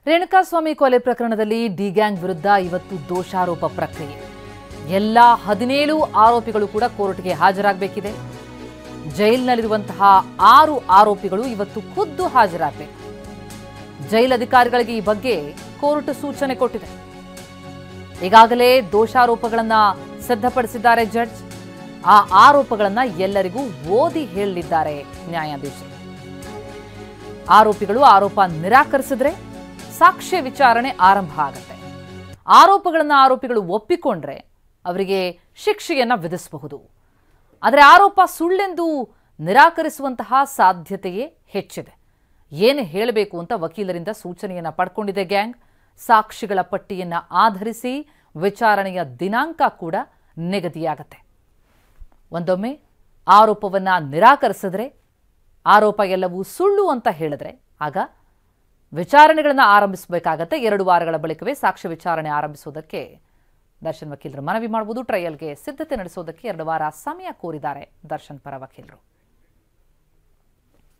ರೇಣುಕಾಸ್ವಾಮಿ ಕೊಲೆ ಪ್ರಕರಣದಲ್ಲಿ D gang ವಿರುದ್ಧ ಇವತ್ತು ದೋಷಾರೋಪ ಪ್ರಕ್ರಿಯೆ. ಎಲ್ಲ 17 ಆರೋಪಿಗಳು ಕೂಡ ಕೋರ್ಟ್ಗೆ ಹಾಜರಾಗಬೇಕಿದೆ. ಜೈಲಿನಲ್ಲಿರುವಂತಹ 6 ಆರೋಪಿಗಳು ಇವತ್ತು ಖುದ್ದು ಹಾಜರಾಗಬೇಕು. ಜೈಲಧಿಕಾರಿಗಳಿಗೆ ಈ ಬಗ್ಗೆ ಕೋರ್ಟ್ ಸೂಚನೆ ಕೊಟ್ಟಿದೆ. ಈಗಾಗಲೇ ದೋಷಾರೋಪಗಳನ್ನು ಸಿದ್ಧಪಡಿಸಿದ್ದಾರೆ ಜಡ್ಜ್. ಆ ಆರೋಪಗಳನ್ನು ಎಲ್ಲರಿಗೂ ಓದಿ ಹೇಳಲಿದ್ದಾರೆ ನ್ಯಾಯಾಧೀಶರು. ಆರೋಪಿಗಳು ಆರೋಪ ನಿರಾಕರಿಸಿದ್ರೆ ಸಾಕ್ಷ್ಯ ವಿಚಾರಣೆ ಆರಂಭ ಆಗುತ್ತೆ. ಆರೋಪಿಗಳು ಒಪ್ಪಿಕೊಂಡ್ರೆ ಅವರಿಗೆ ಶಿಕ್ಷೆಯನ್ನ ವಿಧಿಸಬಹುದು. ಆದರೆ ಆರೋಪ ಸುಳ್ಳೆಂದು ನಿರಾಕರಿಸುವಂತಹ ಸಾಧ್ಯತೆಯೇ ಹೆಚ್ಚಿದೆ. ಏನು ಹೇಳಬೇಕು ಅಂತ ವಕೀಲರಿಂದ ಸೂಚನೆಯನ್ನ ಪಡ್ಕೊಂಡಿದೆ ಗ್ಯಾಂಗ್. ಸಾಕ್ಷಿಗಳ ಪಟ್ಟಿಯನ್ನ ಆಧರಿಸಿ ವಿಚಾರಣೆಯ ದಿನಾಂಕ ಕೂಡ ನಿಗದಿಯಾಗತ್ತೆ. ಒಂದೊಮ್ಮೆ ಆರೋಪವನ್ನ ನಿರಾಕರಿಸಿದ್ರೆ, ಆರೋಪ ಎಲ್ಲವೂ ಸುಳ್ಳು ಅಂತ ಹೇಳಿದ್ರೆ ಆಗ ವಿಚಾರಣೆಗಳನ್ನು ಆರಂಭಿಸಬೇಕಾಗತ್ತೆ. 2 ವಾರಗಳ ಬಳಿಕವೇ ಸಾಕ್ಷ್ಯ ವಿಚಾರಣೆ ಆರಂಭಿಸುವುದಕ್ಕೆ ದರ್ಶನ್ ವಕೀಲರು ಮನವಿ ಮಾಡಬಹುದು. ಟ್ರಯಲ್ಗೆ ಸಿದ್ಧತೆ ನಡೆಸುವುದಕ್ಕೆ 2 ವಾರ ಸಮಯ ಕೋರಿದ್ದಾರೆ ದರ್ಶನ್ ಪರ ವಕೀಲರು.